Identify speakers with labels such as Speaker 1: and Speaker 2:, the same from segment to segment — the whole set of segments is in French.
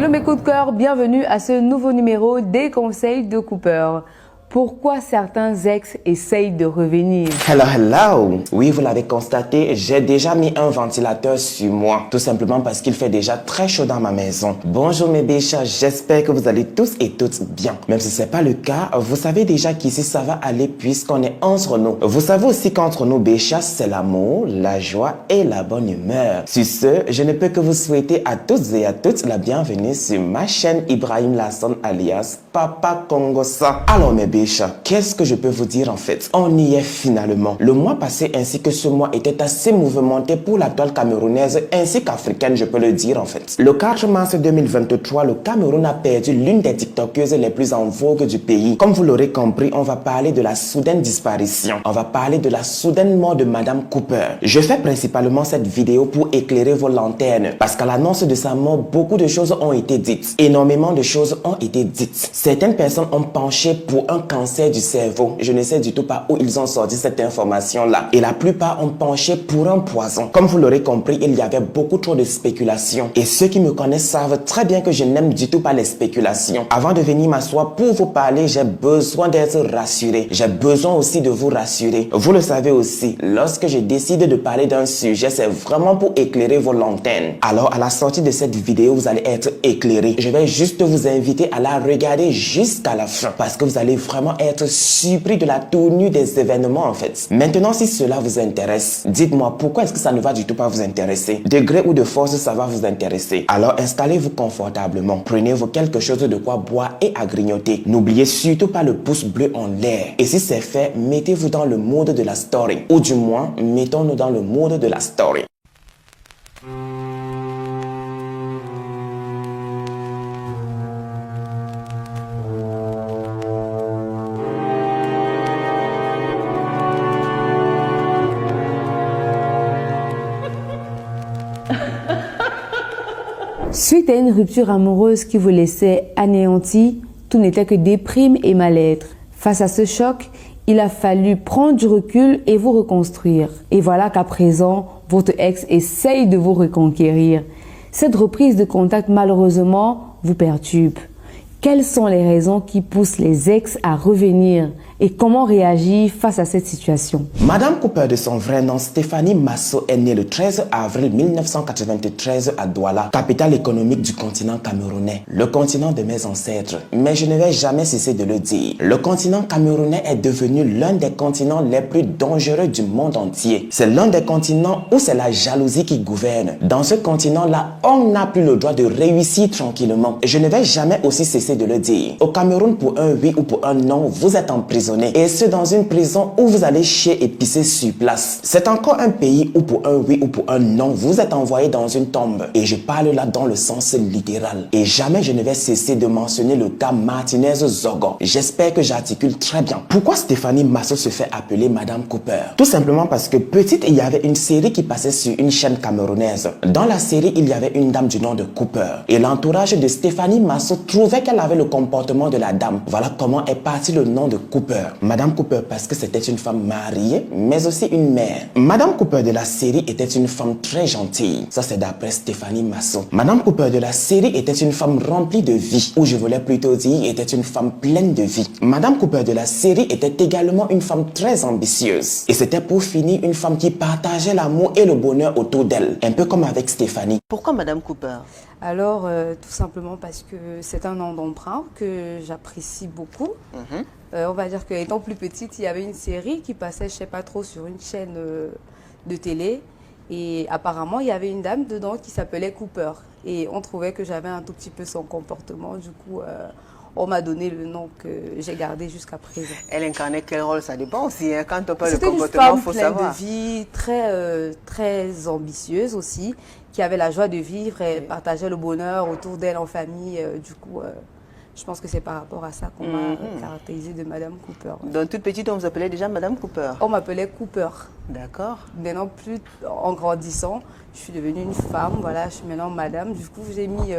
Speaker 1: Hello mes coups de cœur, bienvenue à ce nouveau numéro des conseils de Cooper. Pourquoi certains ex essayent de revenir?
Speaker 2: Hello. Oui, vous l'avez constaté, j'ai déjà mis un ventilateur sur moi. Tout simplement parce qu'il fait déjà très chaud dans ma maison. Bonjour mes béchats, j'espère que vous allez tous et toutes bien. Même si ce n'est pas le cas, vous savez déjà qu'ici ça va aller puisqu'on est entre nous. Vous savez aussi qu'entre nous béchats, c'est l'amour, la joie et la bonne humeur. Sur ce, je ne peux que vous souhaiter à toutes et à toutes la bienvenue sur ma chaîne Ibrahim Lasson alias Papa Congosa. Alors mes béchats, qu'est-ce que je peux vous dire en fait? On y est finalement. Le mois passé ainsi que ce mois était assez mouvementé pour la toile camerounaise ainsi qu'africaine, je peux le dire en fait. Le 4 mars 2023, le Cameroun a perdu l'une des tiktokeuses les plus en vogue du pays. Comme vous l'aurez compris, on va parler de la soudaine disparition. On va parler de la soudaine mort de Madame Cooper. Je fais principalement cette vidéo pour éclairer vos lanternes parce qu'à l'annonce de sa mort, beaucoup de choses ont été dites. Énormément de choses ont été dites. Certaines personnes ont penché pour un cancer du cerveau. Je ne sais du tout pas où ils ont sorti cette information-là. Et la plupart ont penché pour un poison. Comme vous l'aurez compris, il y avait beaucoup trop de spéculations. Et ceux qui me connaissent savent très bien que je n'aime du tout pas les spéculations. Avant de venir m'asseoir pour vous parler, j'ai besoin d'être rassuré. J'ai besoin aussi de vous rassurer. Vous le savez aussi, lorsque je décide de parler d'un sujet, c'est vraiment pour éclairer vos lanternes. Alors, à la sortie de cette vidéo, vous allez être éclairé. Je vais juste vous inviter à la regarder jusqu'à la fin parce que vous allez vraiment être surpris de la tournure des événements en fait. Maintenant, si cela vous intéresse, dites-moi pourquoi est-ce que ça ne va du tout pas vous intéresser? De gré ou de force, ça va vous intéresser. Alors, installez-vous confortablement. Prenez-vous quelque chose de quoi boire et à grignoter. N'oubliez surtout pas le pouce bleu en l'air. Et si c'est fait, mettez-vous dans le mode de la story. Ou du moins, mettons-nous dans le mode de la story.
Speaker 1: Suite à une rupture amoureuse qui vous laissait anéanti, tout n'était que déprime et mal-être. Face à ce choc, il a fallu prendre du recul et vous reconstruire. Et voilà qu'à présent, votre ex essaye de vous reconquérir. Cette reprise de contact malheureusement vous perturbe. Quelles sont les raisons qui poussent les ex à revenir et comment réagir face à cette situation?
Speaker 2: Madame Cooper, de son vrai nom, Stéphanie Masso, est née le 13 avril 1993 à Douala, capitale économique du continent camerounais, le continent de mes ancêtres. Mais je ne vais jamais cesser de le dire. Le continent camerounais est devenu l'un des continents les plus dangereux du monde entier. C'est l'un des continents où c'est la jalousie qui gouverne. Dans ce continent-là, on n'a plus le droit de réussir tranquillement. Je ne vais jamais aussi cesser de le dire. Au Cameroun, pour un oui ou pour un non, vous êtes emprisonné. Et ce, dans une prison où vous allez chier et pisser sur place. C'est encore un pays où pour un oui ou pour un non, vous êtes envoyé dans une tombe. Et je parle là dans le sens littéral. Et jamais je ne vais cesser de mentionner le cas Martinez Zogo. J'espère que j'articule très bien. Pourquoi Stéphanie Masso se fait appeler Madame Cooper? Tout simplement parce que petite, il y avait une série qui passait sur une chaîne camerounaise. Dans la série, il y avait une dame du nom de Cooper. Et l'entourage de Stéphanie Masso trouvait qu'elle avait le comportement de la dame. Voilà comment est parti le nom de Cooper. Madame Cooper parce que c'était une femme mariée, mais aussi une mère. Madame Cooper de la série était une femme très gentille. Ça, c'est d'après Stéphanie Masso. Madame Cooper de la série était une femme remplie de vie, ou je voulais plutôt dire était une femme pleine de vie. Madame Cooper de la série était également une femme très ambitieuse. Et c'était pour finir une femme qui partageait l'amour et le bonheur autour d'elle. Un peu comme avec Stéphanie.
Speaker 3: Pourquoi Madame Cooper?
Speaker 1: Alors, tout simplement parce que c'est un nom d'emprunt que j'apprécie beaucoup. On va dire qu'étant plus petite, il y avait une série qui passait, je sais pas trop, sur une chaîne de télé. Et apparemment, il y avait une dame dedans qui s'appelait Cooper. Et on trouvait que j'avais un tout petit peu son comportement. Du coup, on m'a donné le nom que j'ai gardé jusqu'à présent.
Speaker 3: Elle incarnait quel rôle? Ça dépend aussi. Hein. Quand on parle de comportement, il faut savoir.
Speaker 1: C'était une femme pleine de vie, très ambitieuse aussi, qui avait la joie de vivre et partageait le bonheur autour d'elle en famille. Du coup, je pense que c'est par rapport à ça qu'on m'a caractérisée de Madame Cooper.
Speaker 3: Donc toute petite, on vous appelait déjà Madame Cooper?
Speaker 1: On m'appelait Cooper.
Speaker 3: D'accord.
Speaker 1: Maintenant, plus en grandissant, je suis devenue une femme. Voilà, je suis maintenant madame. Du coup, j'ai mis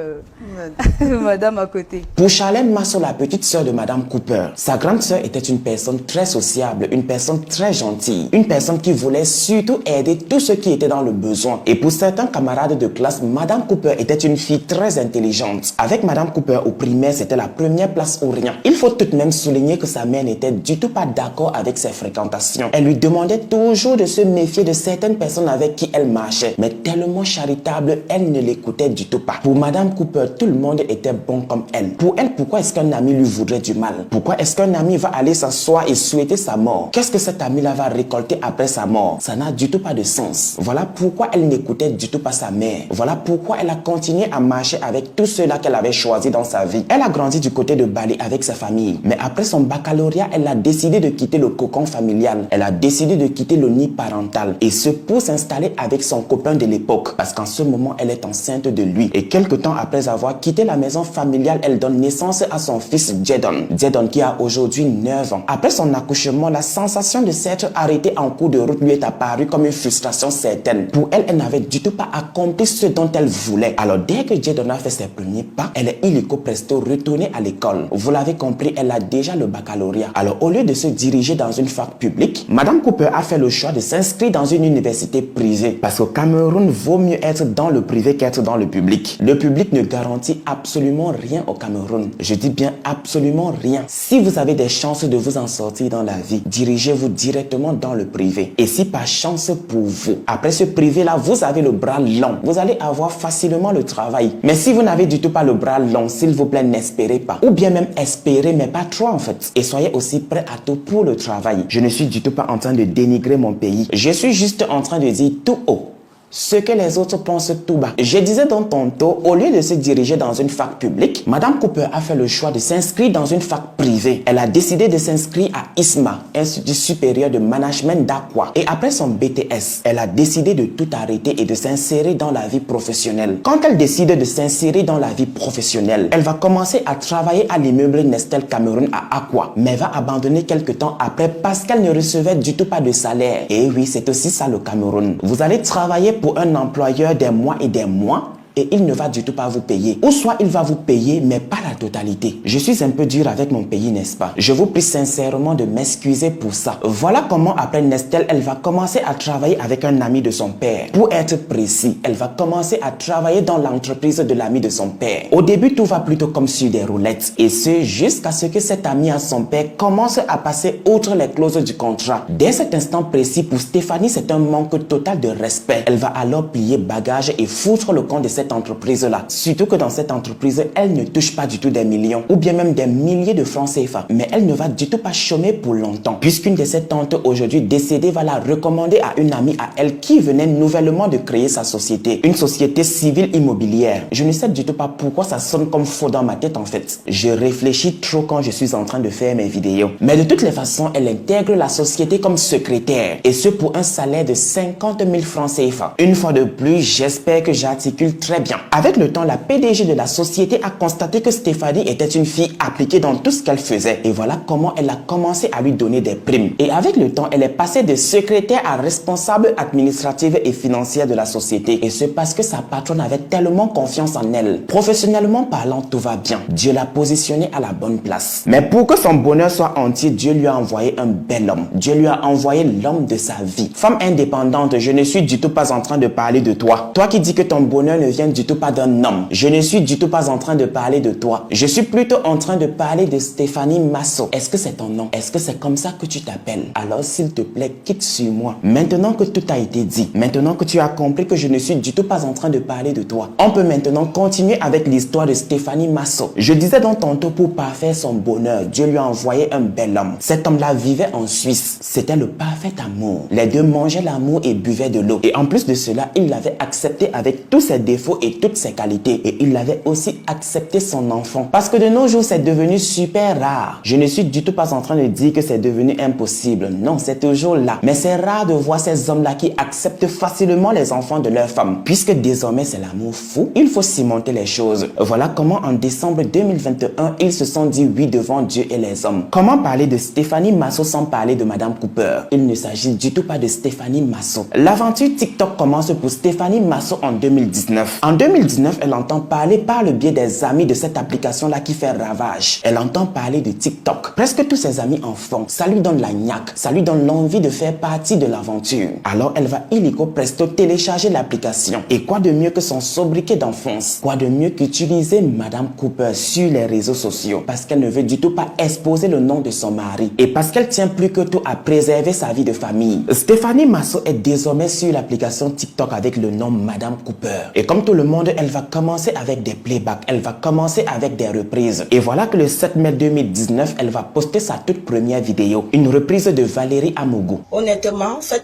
Speaker 1: madame à côté.
Speaker 2: Pour Charlène Masso, la petite sœur de Madame Cooper, sa grande sœur était une personne très sociable, une personne très gentille, une personne qui voulait surtout aider tous ceux qui étaient dans le besoin. Et pour certains camarades de classe, Madame Cooper était une fille très intelligente. Avec Madame Cooper au primaire, c'était la première place ou rien. Il faut tout de même souligner que sa mère n'était du tout pas d'accord avec ses fréquentations. Elle lui demandait toujours de se méfier de certaines personnes avec qui elle marchait. Mais tellement charitable, elle ne l'écoutait du tout pas. Pour Madame Cooper, tout le monde était bon comme elle. Pour elle, pourquoi est-ce qu'un ami lui voudrait du mal? Pourquoi est-ce qu'un ami va aller s'asseoir et souhaiter sa mort? Qu'est-ce que cet ami-là va récolter après sa mort? Ça n'a du tout pas de sens. Voilà pourquoi elle n'écoutait du tout pas sa mère. Voilà pourquoi elle a continué à marcher avec tous ceux-là qu'elle avait choisis dans sa vie. Elle a grandi du côté de Bali avec sa famille. Mais après son baccalauréat, elle a décidé de quitter le cocon familial. Elle a décidé de quitter le nid parental. Et ce pour s'installer avec son copain de l'époque. Parce qu'en ce moment, elle est enceinte de lui. Et quelque temps après avoir quitté la maison familiale, elle donne naissance à son fils Jedon. Jedon qui a aujourd'hui 9 ans. Après son accouchement, la sensation de s'être arrêtée en cours de route lui est apparue comme une frustration certaine. Pour elle, elle n'avait du tout pas accompli ce dont elle voulait. Alors dès que Jedon a fait ses premiers pas, elle est illico presto retournée à l'école. Vous l'avez compris, elle a déjà le baccalauréat. Alors au lieu de se diriger dans une fac publique, Madame Cooper a fait le choix de s'inscrire dans une université privée. Parce qu'au Cameroun, vaut mieux être dans le privé qu'être dans le public. Le public ne garantit absolument rien au Cameroun. Je dis bien absolument rien. Si vous avez des chances de vous en sortir dans la vie, dirigez-vous directement dans le privé. Et si par chance pour vous, après ce privé-là, vous avez le bras long, vous allez avoir facilement le travail. Mais si vous n'avez du tout pas le bras long, s'il vous plaît, n'espérez pas. Ou bien même espérez, mais pas trop en fait. Et soyez aussi prêts à tout pour le travail. Je ne suis du tout pas en train de dénigrer mon pays. Je suis juste en train de dire tout haut ce que les autres pensent tout bas. Je disais donc tantôt, au lieu de se diriger dans une fac publique, Madame Cooper a fait le choix de s'inscrire dans une fac privée. Elle a décidé de s'inscrire à ISMA, Institut supérieur de management d'Aqua. Et après son BTS, elle a décidé de tout arrêter et de s'insérer dans la vie professionnelle. Quand elle décide de s'insérer dans la vie professionnelle, elle va commencer à travailler à l'immeuble Nestel Cameroun à Aqua, mais va abandonner quelques temps après parce qu'elle ne recevait du tout pas de salaire. Et oui, c'est aussi ça le Cameroun. Vous allez travailler pour un employeur des mois et des mois et il ne va du tout pas vous payer. Ou soit il va vous payer, mais pas la totalité. Je suis un peu dur avec mon pays, n'est-ce pas? Je vous prie sincèrement de m'excuser pour ça. Voilà comment après Nestel, elle va commencer à travailler avec un ami de son père. Pour être précis, elle va commencer à travailler dans l'entreprise de l'ami de son père. Au début, tout va plutôt comme sur des roulettes. Et ce, jusqu'à ce que cet ami à son père commence à passer outre les clauses du contrat. Dès cet instant précis, pour Stéphanie, c'est un manque total de respect. Elle va alors plier bagage et foutre le camp de cette entreprise-là. Surtout que dans cette entreprise, elle ne touche pas du tout des millions ou bien même des milliers de francs CFA. Mais elle ne va du tout pas chômer pour longtemps. Puisqu'une de ses tantes aujourd'hui décédée va la recommander à une amie à elle qui venait nouvellement de créer sa société. Une société civile immobilière. Je ne sais du tout pas pourquoi ça sonne comme faux dans ma tête en fait. Je réfléchis trop quand je suis en train de faire mes vidéos. Mais de toutes les façons, elle intègre la société comme secrétaire. Et ce pour un salaire de 50 000 francs CFA. Une fois de plus, j'espère que j'articule très bien. Avec le temps, la PDG de la société a constaté que Stéphanie était une fille appliquée dans tout ce qu'elle faisait. Et voilà comment elle a commencé à lui donner des primes. Et avec le temps, elle est passée de secrétaire à responsable administrative et financière de la société. Et c'est parce que sa patronne avait tellement confiance en elle. Professionnellement parlant, tout va bien. Dieu l'a positionnée à la bonne place. Mais pour que son bonheur soit entier, Dieu lui a envoyé un bel homme. Dieu lui a envoyé l'homme de sa vie. Femme indépendante, je ne suis du tout pas en train de parler de toi. Toi qui dis que ton bonheur ne vient du tout pas d'un homme. Je ne suis du tout pas en train de parler de toi. Je suis plutôt en train de parler de Stéphanie Masso. Est-ce que c'est ton nom? Est-ce que c'est comme ça que tu t'appelles? Alors s'il te plaît, quitte sur moi. Maintenant que tout a été dit, maintenant que tu as compris que je ne suis du tout pas en train de parler de toi, on peut maintenant continuer avec l'histoire de Stéphanie Masso. Je disais donc tantôt, pour parfaire son bonheur, Dieu lui a envoyé un bel homme. Cet homme-là vivait en Suisse. C'était le parfait amour. Les deux mangeaient l'amour et buvaient de l'eau. Et en plus de cela, il l'avait accepté avec tous ses défauts défauts et toutes ses qualités. Et il avait aussi accepté son enfant. Parce que de nos jours, c'est devenu super rare. Je ne suis du tout pas en train de dire que c'est devenu impossible. Non, c'est toujours là. Mais c'est rare de voir ces hommes-là qui acceptent facilement les enfants de leurs femmes. Puisque désormais, c'est l'amour fou, il faut cimenter les choses. Voilà comment en décembre 2021, ils se sont dit oui devant Dieu et les hommes. Comment parler de Stéphanie Masso sans parler de Madame Cooper? Il ne s'agit du tout pas de Stéphanie Masso. L'aventure TikTok commence pour Stéphanie Masso en 2019. En 2019, elle entend parler par le biais des amis de cette application-là qui fait ravage. Elle entend parler de TikTok. Presque tous ses amis en font. Ça lui donne la niaque. Ça lui donne l'envie de faire partie de l'aventure. Alors elle va illico presto télécharger l'application. Et quoi de mieux que son sobriquet d'enfance? Quoi de mieux qu'utiliser Madame Cooper sur les réseaux sociaux? Parce qu'elle ne veut du tout pas exposer le nom de son mari. Et parce qu'elle tient plus que tout à préserver sa vie de famille. Stéphanie Masso est désormais sur l'application TikTok avec le nom Madame Cooper. Et comme tout le monde, elle va commencer avec des playbacks. Elle va commencer avec des reprises. Et voilà que le 7 mai 2019, elle va poster sa toute première vidéo. Une reprise de Valérie Amougou.
Speaker 4: Honnêtement, en fait,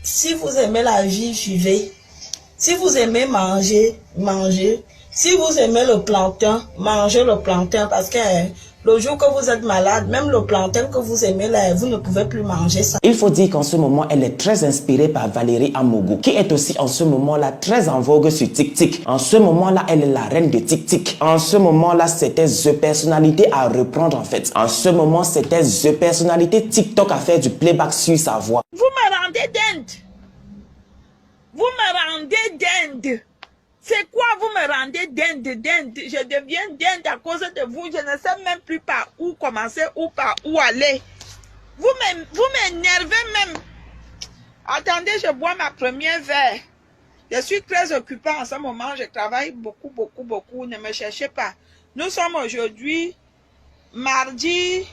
Speaker 4: si vous aimez la vie, vivez. Si vous aimez manger, mangez. Si vous aimez le plantain, mangez le plantain parce que le jour que vous êtes malade, même le plantain que vous aimez là, vous ne pouvez plus manger ça.
Speaker 2: Il faut dire qu'en ce moment, elle est très inspirée par Valérie Amougou, qui est aussi en ce moment-là très en vogue sur TikTok. En ce moment-là, elle est la reine de TikTok. En ce moment-là, c'était The personnalité à reprendre en fait. En ce moment, c'était The personnalité TikTok à faire du playback sur sa voix.
Speaker 4: Vous me rendez dingue. Vous me rendez dingue. C'est quoi vous me rendez dingue? Je deviens dingue à cause de vous. Je ne sais même plus par où commencer ou par où aller. Vous m'énervez même. Attendez, je bois ma première verre. Je suis très occupée en ce moment. Je travaille beaucoup. Ne me cherchez pas. Nous sommes aujourd'hui mardi.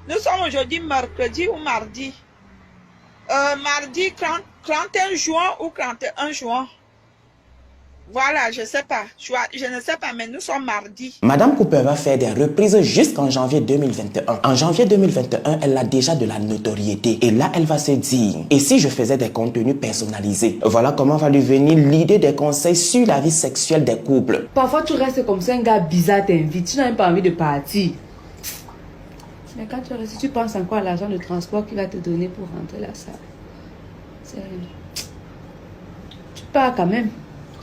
Speaker 4: Nous sommes aujourd'hui mercredi ou mardi. Mardi 31 juin ou 31 juin. Voilà, je sais pas. Je ne sais pas, mais nous sommes mardi.
Speaker 2: Madame Cooper va faire des reprises jusqu'en janvier 2021. En janvier 2021, elle a déjà de la notoriété. Et là, elle va se dire, et si je faisais des contenus personnalisés? Voilà comment va lui venir l'idée des conseils sur la vie sexuelle des couples.
Speaker 1: Parfois, tu restes comme ça, un gars bizarre t'invite. Tu n'as même pas envie de partir. Mais quand tu restes, tu penses encore à l'argent de transport qu'il va te donner pour rentrer la salle. Tu pars quand même.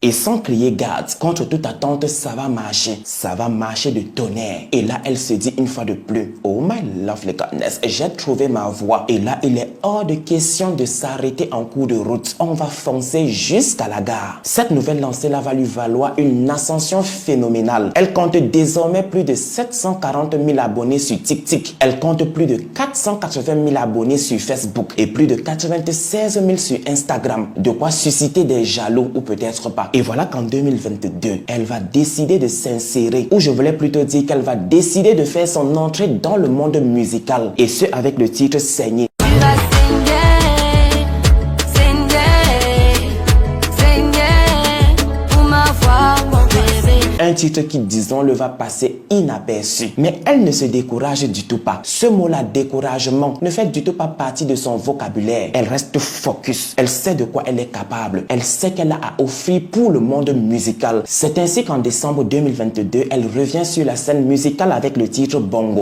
Speaker 2: Et sans crier garde, contre toute attente, ça va marcher. Ça va marcher de tonnerre. Et là, elle se dit une fois de plus, oh my lovely goodness, j'ai trouvé ma voie. Et là, il est hors de question de s'arrêter en cours de route. On va foncer jusqu'à la gare. Cette nouvelle lancée-là va lui valoir une ascension phénoménale. Elle compte désormais plus de 740 000 abonnés sur TikTok. Elle compte plus de 480 000 abonnés sur Facebook et plus de 96 000 sur Instagram. De quoi susciter des jaloux ou peut-être pas. Et voilà qu'en 2022, elle va décider de s'insérer, ou je voulais plutôt dire qu'elle va décider de faire son entrée dans le monde musical. Et ce, avec le titre Saigner. Un titre qui, disons-le, va passer inaperçu. Mais elle ne se décourage du tout pas. Ce mot-là, découragement, ne fait du tout pas partie de son vocabulaire. Elle reste focus. Elle sait de quoi elle est capable. Elle sait qu'elle a à offrir pour le monde musical. C'est ainsi qu'en décembre 2022, elle revient sur la scène musicale avec le titre Bongo.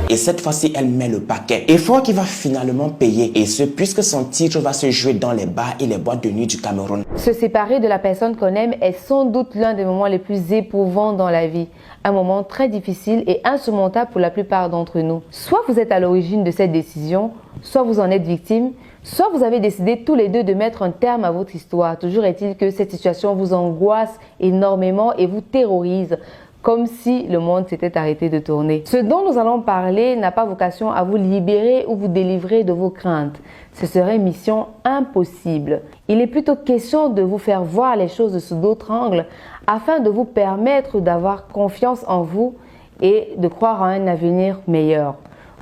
Speaker 2: Et cette fois-ci, elle met le paquet. Effort qui va finalement payer. Et ce, puisque son titre va se jouer dans les bars et les boîtes de nuit du Cameroun.
Speaker 1: Se séparer de la personne qu'on aime est sans doute l'un des moments les plus éprouvants dans la vie. Un moment très difficile et insurmontable pour la plupart d'entre nous. Soit vous êtes à l'origine de cette décision, soit vous en êtes victime, soit vous avez décidé tous les deux de mettre un terme à votre histoire. Toujours est-il que cette situation vous angoisse énormément et vous terrorise, comme si le monde s'était arrêté de tourner. Ce dont nous allons parler n'a pas vocation à vous libérer ou vous délivrer de vos craintes. Ce serait mission impossible. Il est plutôt question de vous faire voir les choses sous d'autres angles afin de vous permettre d'avoir confiance en vous et de croire à un avenir meilleur.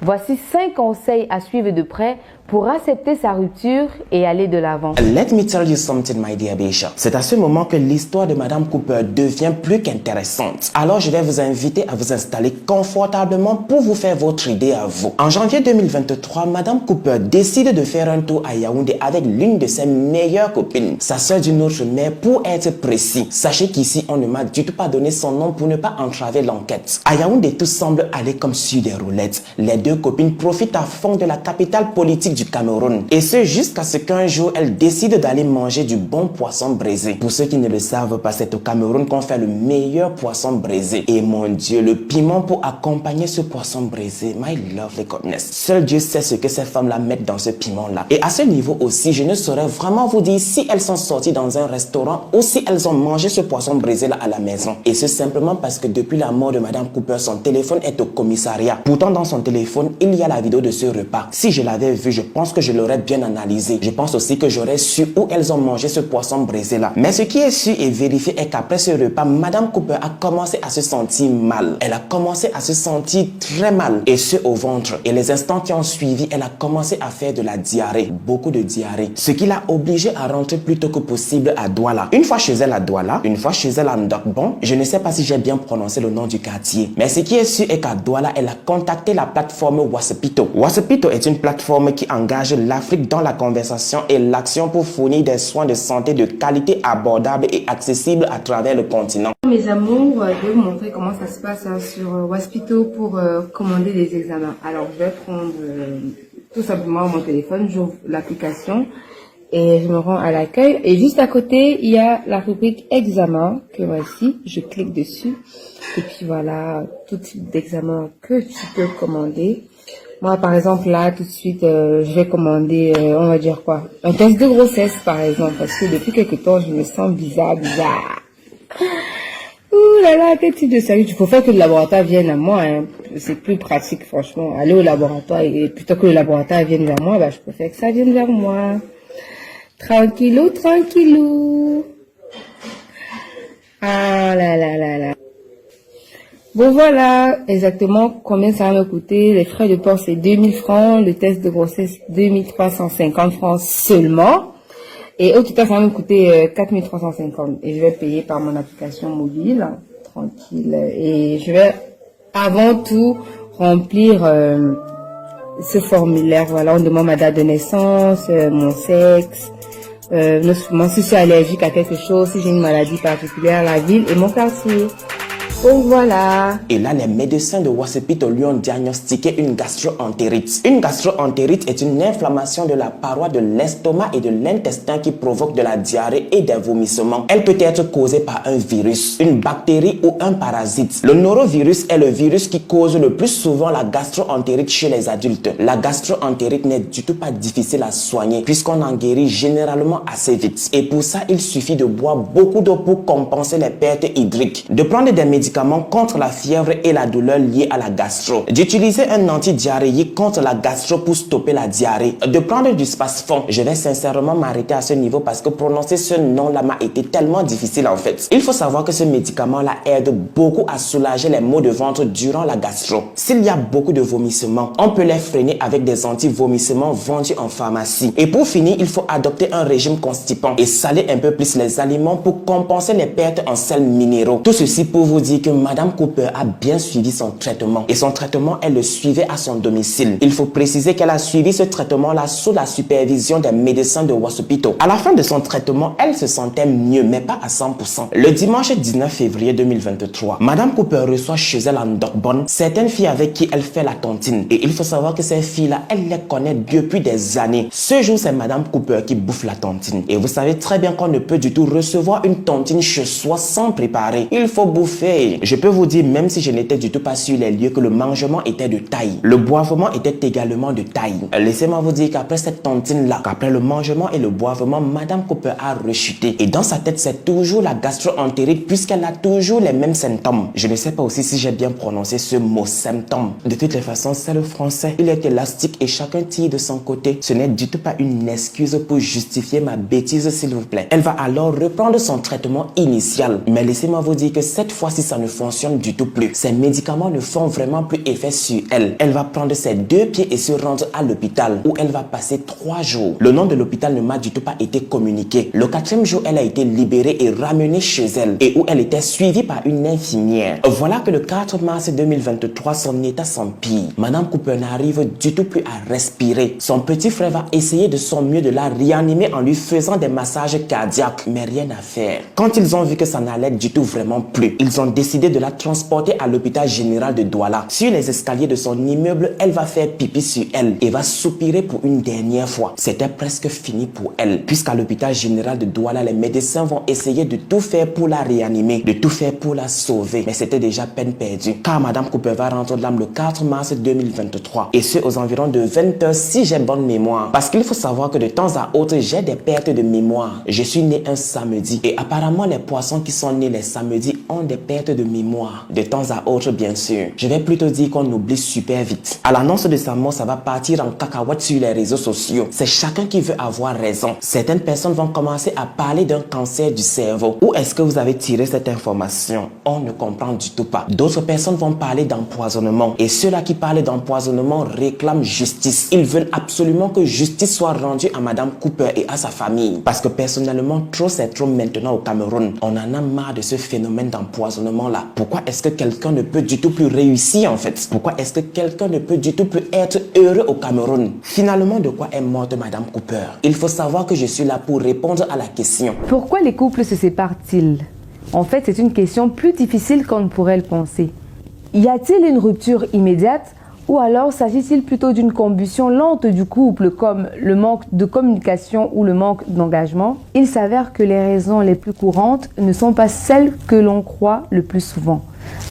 Speaker 1: Voici 5 conseils à suivre de près pour accepter sa rupture et aller de l'avant.
Speaker 2: Let me tell you something, my dear Bisha. C'est à ce moment que l'histoire de Madame Cooper devient plus qu'intéressante. Alors, je vais vous inviter à vous installer confortablement pour vous faire votre idée à vous. En janvier 2023, Madame Cooper décide de faire un tour à Yaoundé avec l'une de ses meilleures copines, sa sœur d'une autre mère pour être précis. Sachez qu'ici, on ne m'a du tout pas donné son nom pour ne pas entraver l'enquête. À Yaoundé, tout semble aller comme sur des roulettes. Les deux copines profitent à fond de la capitale politique du Cameroun. Et ce, jusqu'à ce qu'un jour, elles décident d'aller manger du bon poisson braisé. Pour ceux qui ne le savent pas, c'est au Cameroun qu'on fait le meilleur poisson braisé. Et mon Dieu, le piment pour accompagner ce poisson braisé, my lovely goodness. Seul Dieu sait ce que ces femmes-là mettent dans ce piment-là. Et à ce niveau aussi, je ne saurais vraiment vous dire si elles sont sorties dans un restaurant ou si elles ont mangé ce poisson braisé-là à la maison. Et ce simplement parce que depuis la mort de Madame Cooper, son téléphone est au commissariat. Pourtant, dans son téléphone, il y a la vidéo de ce repas. Si je l'avais vu, je pense que je l'aurais bien analysé. Je pense aussi que j'aurais su où elles ont mangé ce poisson braisé là. Mais ce qui est sûr et vérifié est qu'après ce repas, Madame Cooper a commencé à se sentir mal. Elle a commencé à se sentir très mal, et ce au ventre. Et les instants qui ont suivi, elle a commencé à faire de la diarrhée, beaucoup de diarrhée. Ce qui l'a obligée à rentrer plus tôt que possible à Douala. Une fois chez elle à Douala, une fois chez elle à Ndokbon, je ne sais pas si j'ai bien prononcé le nom du quartier. Mais ce qui est sûr est qu'à Douala, elle a contacté la plateforme Wasapito. Wasapito est une plateforme qui engage l'Afrique dans la conversation et l'action pour fournir des soins de santé de qualité abordables et accessibles à travers le continent.
Speaker 1: Mes amours, je vais vous montrer comment ça se passe sur Wasapito pour commander des examens. Alors, je vais prendre tout simplement mon téléphone, j'ouvre l'application et je me rends à l'accueil. Et juste à côté, il y a la rubrique examen que voici. Je clique dessus et puis voilà, tout type d'examen que tu peux commander. Moi, par exemple, là, tout de suite, je vais commander, on va dire quoi? Un test de grossesse, par exemple, parce que depuis quelque temps, je me sens bizarre. Ouh là là, quel type de service. Il faut faire que le laboratoire vienne à moi, hein. C'est plus pratique, franchement. Aller au laboratoire et plutôt que le laboratoire vienne vers moi, bah, je préfère que ça vienne vers moi. Tranquillou, tranquillou. Ah là là là là. Bon voilà, exactement combien ça va me coûter. Les frais de port c'est 2000 francs, le test de grossesse 2350 francs seulement. Et au total ça va me coûter 4350. Et je vais payer par mon application mobile, tranquille. Et je vais avant tout remplir ce formulaire. Voilà, on demande ma date de naissance, mon sexe, si je suis allergique à quelque chose, si j'ai une maladie particulière, la ville et mon quartier. Donc voilà.
Speaker 2: Et là, les médecins de Wasapito lui ont diagnostiqué une gastro-entérite. Une gastro-entérite est une inflammation de la paroi de l'estomac et de l'intestin qui provoque de la diarrhée et des vomissements. Elle peut être causée par un virus, une bactérie ou un parasite. Le norovirus est le virus qui cause le plus souvent la gastro-entérite chez les adultes. La gastro-entérite n'est du tout pas difficile à soigner puisqu'on en guérit généralement assez vite. Et pour ça, il suffit de boire beaucoup d'eau pour compenser les pertes hydriques, de prendre des médicaments contre la fièvre et la douleur liée à la gastro, d'utiliser un antidiarrhéique contre la gastro pour stopper la diarrhée, de prendre du Spasfon. Je vais sincèrement m'arrêter à ce niveau parce que prononcer ce nom-là m'a été tellement difficile en fait. Il faut savoir que ce médicament-là aide beaucoup à soulager les maux de ventre durant la gastro. S'il y a beaucoup de vomissements, on peut les freiner avec des anti-vomissements vendus en pharmacie. Et pour finir, il faut adopter un régime constipant et saler un peu plus les aliments pour compenser les pertes en sels minéraux. Tout ceci pour vous dire que Madame Cooper a bien suivi son traitement et son traitement, elle le suivait à son domicile. Il faut préciser qu'elle a suivi ce traitement-là sous la supervision des médecins de Wasapito. À la fin de son traitement, elle se sentait mieux, mais pas à 100%. Le dimanche 19 février 2023, Madame Cooper reçoit chez elle en Ndokbon certaines filles avec qui elle fait la tontine. Et il faut savoir que ces filles-là, elle les connaît depuis des années. Ce jour, c'est Madame Cooper qui bouffe la tontine. Et vous savez très bien qu'on ne peut du tout recevoir une tontine chez soi sans préparer. Il faut bouffer. Je peux vous dire, même si je n'étais du tout pas sur les lieux, que le mangement était de taille. Le boivement était également de taille. Laissez-moi vous dire qu'après cette tontine-là, qu'après le mangement et le boivement, Madame Cooper a rechuté. Et dans sa tête, c'est toujours la gastro-entérite puisqu'elle a toujours les mêmes symptômes. Je ne sais pas aussi si j'ai bien prononcé ce mot, symptôme. De toutes les façons, c'est le français. Il est élastique et chacun tire de son côté. Ce n'est du tout pas une excuse pour justifier ma bêtise, s'il vous plaît. Elle va alors reprendre son traitement initial. Mais laissez-moi vous dire que cette fois-ci, ça ne fonctionne du tout plus. Ses médicaments ne font vraiment plus effet sur elle. Elle va prendre ses 2 pieds et se rendre à l'hôpital où elle va passer 3 jours. Le nom de l'hôpital ne m'a du tout pas été communiqué. Le 4e jour, elle a été libérée et ramenée chez elle et où elle était suivie par une infirmière. Voilà que le 4 mars 2023, son état s'empire. Madame Cooper n'arrive du tout plus à respirer. Son petit frère va essayer de son mieux de la réanimer en lui faisant des massages cardiaques, mais rien à faire. Quand ils ont vu que ça n'allait du tout vraiment plus, ils ont décidé de la transporter à l'hôpital général de Douala. Sur les escaliers de son immeuble, elle va faire pipi sur elle et va soupirer pour une dernière fois. C'était presque fini pour elle, puisqu'à l'hôpital général de Douala, les médecins vont essayer de tout faire pour la réanimer, de tout faire pour la sauver. Mais c'était déjà peine perdue, car Madame Cooper va rendre l'âme le 4 mars 2023. Et ce, aux environs de 20 h si j'ai bonne mémoire. Parce qu'il faut savoir que de temps à autre, j'ai des pertes de mémoire. Je suis né un samedi et apparemment les poissons qui sont nés les samedis ont des pertes de mémoire. De temps à autre, bien sûr. Je vais plutôt dire qu'on oublie super vite. À l'annonce de sa mort, ça va partir en cacahuète sur les réseaux sociaux. C'est chacun qui veut avoir raison. Certaines personnes vont commencer à parler d'un cancer du cerveau. Où est-ce que vous avez tiré cette information? On ne comprend du tout pas. D'autres personnes vont parler d'empoisonnement. Et ceux-là qui parlent d'empoisonnement réclament justice. Ils veulent absolument que justice soit rendue à Madame Cooper et à sa famille. Parce que personnellement, trop c'est trop maintenant au Cameroun. On en a marre de ce phénomène d'empoisonnement-là. Pourquoi est-ce que quelqu'un ne peut du tout plus réussir en fait? Pourquoi est-ce que quelqu'un ne peut du tout plus être heureux au Cameroun? Finalement, de quoi est morte Madame Cooper? Il faut savoir que je suis là pour répondre à la question.
Speaker 1: Pourquoi les couples se séparent-ils? En fait, c'est une question plus difficile qu'on ne pourrait le penser. Y a-t-il une rupture immédiate ou alors s'agit-il plutôt d'une combustion lente du couple comme le manque de communication ou le manque d'engagement? Il s'avère que les raisons les plus courantes ne sont pas celles que l'on croit le plus souvent.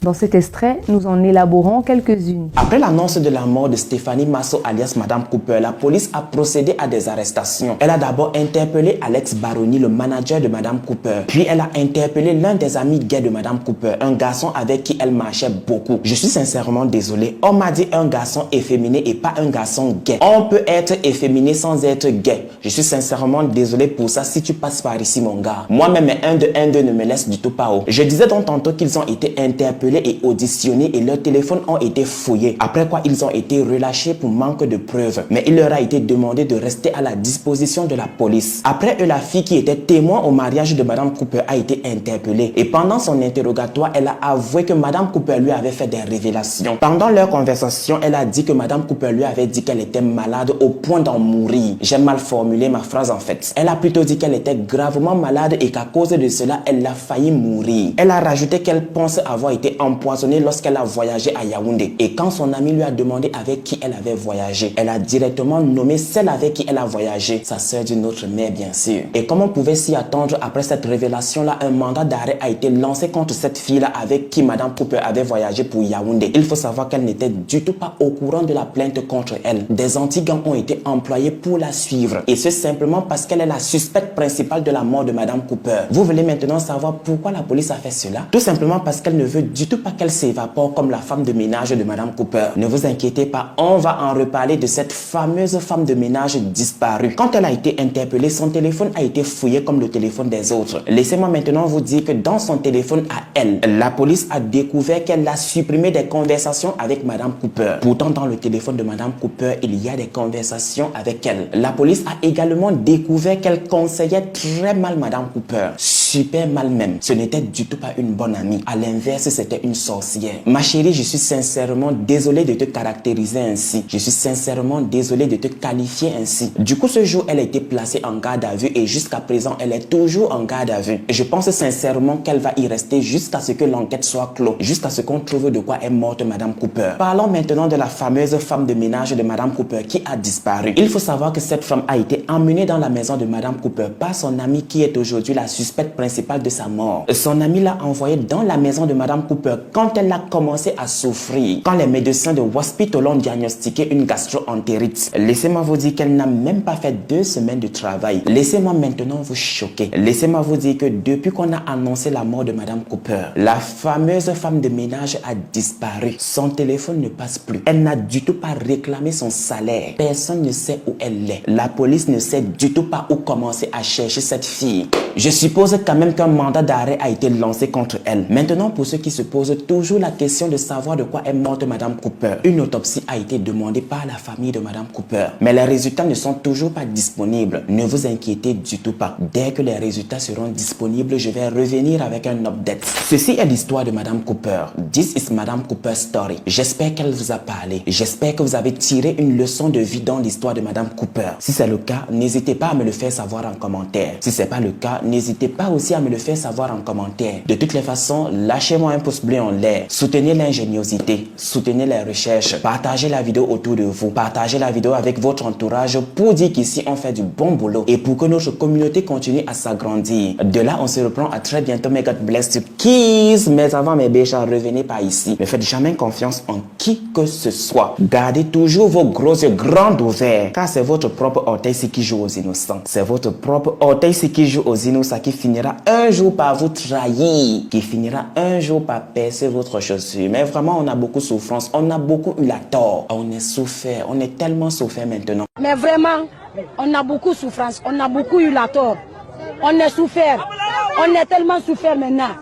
Speaker 1: Dans cet extrait, nous en élaborons quelques-unes.
Speaker 2: Après l'annonce de la mort de Stéphanie Masso alias Madame Cooper, la police a procédé à des arrestations. Elle a d'abord interpellé Alex Baroni, le manager de Madame Cooper. Puis elle a interpellé l'un des amis gays de Madame Cooper, un garçon avec qui elle marchait beaucoup. Je suis sincèrement désolé. On m'a dit un garçon efféminé et pas un garçon gay. On peut être efféminé sans être gay. Je suis sincèrement désolé pour ça si tu passes par ici mon gars. Moi-même, un de ne me laisse du tout pas haut. Je disais donc tantôt qu'ils ont été interpellés et auditionnés et leurs téléphones ont été fouillés. Après quoi, ils ont été relâchés pour manque de preuves. Mais il leur a été demandé de rester à la disposition de la police. Après eux, la fille qui était témoin au mariage de Madame Cooper a été interpellée. Et pendant son interrogatoire, elle a avoué que Madame Cooper lui avait fait des révélations. Pendant leur conversation, elle a dit que Madame Cooper lui avait dit qu'elle était malade au point d'en mourir. J'ai mal formulé ma phrase en fait. Elle a plutôt dit qu'elle était gravement malade et qu'à cause de cela, elle a failli mourir. Elle a rajouté qu'elle pense avoir été empoisonnée lorsqu'elle a voyagé à Yaoundé. Et quand son ami lui a demandé avec qui elle avait voyagé, elle a directement nommé celle avec qui elle a voyagé, sa sœur d'une autre mère bien sûr. Et comme on pouvait s'y attendre, après cette révélation-là, un mandat d'arrêt a été lancé contre cette fille-là avec qui Madame Cooper avait voyagé pour Yaoundé. Il faut savoir qu'elle n'était du tout pas au courant de la plainte contre elle. Des anti-gangs ont été employés pour la suivre. Et c'est simplement parce qu'elle est la suspecte principale de la mort de Madame Cooper. Vous voulez maintenant savoir pourquoi la police a fait cela? Tout simplement parce qu'elle ne veut du tout pas qu'elle s'évapore comme la femme de ménage de Madame Cooper. Ne vous inquiétez pas, on va en reparler de cette fameuse femme de ménage disparue. Quand elle a été interpellée, son téléphone a été fouillé comme le téléphone des autres. Laissez-moi maintenant vous dire que dans son téléphone à elle, la police a découvert qu'elle a supprimé des conversations avec Madame Cooper. Pourtant, dans le téléphone de Madame Cooper, il y a des conversations avec elle. La police a également découvert qu'elle conseillait très mal Madame Cooper. Super mal même. Ce n'était du tout pas une bonne amie. À l'inverse, c'était une sorcière. Ma chérie, je suis sincèrement désolé de te caractériser ainsi. Je suis sincèrement désolé de te qualifier ainsi. Du coup, ce jour, elle a été placée en garde à vue et jusqu'à présent, elle est toujours en garde à vue. Je pense sincèrement qu'elle va y rester jusqu'à ce que l'enquête soit close, jusqu'à ce qu'on trouve de quoi est morte Madame Cooper. Parlons maintenant de la fameuse femme de ménage de Madame Cooper qui a disparu. Il faut savoir que cette femme a été emmenée dans la maison de Madame Cooper par son amie qui est aujourd'hui la suspecte principale de sa mort. Son amie l'a envoyée dans la maison de Madame Cooper quand elle a commencé à souffrir, quand les médecins de Hospital ont diagnostiqué une gastro-entérite. Laissez-moi vous dire qu'elle n'a même pas fait 2 semaines de travail. Laissez-moi maintenant vous choquer. Laissez-moi vous dire que depuis qu'on a annoncé la mort de Madame Cooper, la fameuse femme de ménage a disparu. Son téléphone ne passe plus. Elle n'a du tout pas réclamé son salaire. Personne ne sait où elle est. La police ne sait du tout pas où commencer à chercher cette fille. Je suppose qu'à quand même qu'un mandat d'arrêt a été lancé contre elle. Maintenant, pour ceux qui se posent toujours la question de savoir de quoi est morte Madame Cooper, une autopsie a été demandée par la famille de Madame Cooper. Mais les résultats ne sont toujours pas disponibles. Ne vous inquiétez du tout pas. Dès que les résultats seront disponibles, je vais revenir avec un update. Ceci est l'histoire de Madame Cooper. This is Madame Cooper's story. J'espère qu'elle vous a parlé. J'espère que vous avez tiré une leçon de vie dans l'histoire de Madame Cooper. Si c'est le cas, n'hésitez pas à me le faire savoir en commentaire. Si c'est pas le cas, n'hésitez pas aussi à me le faire savoir en commentaire. De toutes les façons, lâchez-moi un pouce bleu en l'air. Soutenez l'ingéniosité. Soutenez les recherches. Partagez la vidéo autour de vous. Partagez la vidéo avec votre entourage pour dire qu'ici on fait du bon boulot et pour que notre communauté continue à s'agrandir. De là, on se reprend à très bientôt. May God bless you. Kiss. Mais avant mes béchas, revenez pas ici. Ne faites jamais confiance en qui que ce soit. Gardez toujours vos gros yeux grands ouverts car c'est votre propre orteil qui joue aux innocents. C'est votre propre orteil qui joue aux innocents qui finira un jour par vous trahir, qui finira un jour par percer votre chaussure. Mais vraiment, on a beaucoup de souffrance, on a beaucoup eu la tort, on est souffert, on est tellement souffert maintenant.
Speaker 5: Mais vraiment, on a beaucoup de souffrance, on a beaucoup eu la tort, on est souffert, on est tellement souffert maintenant.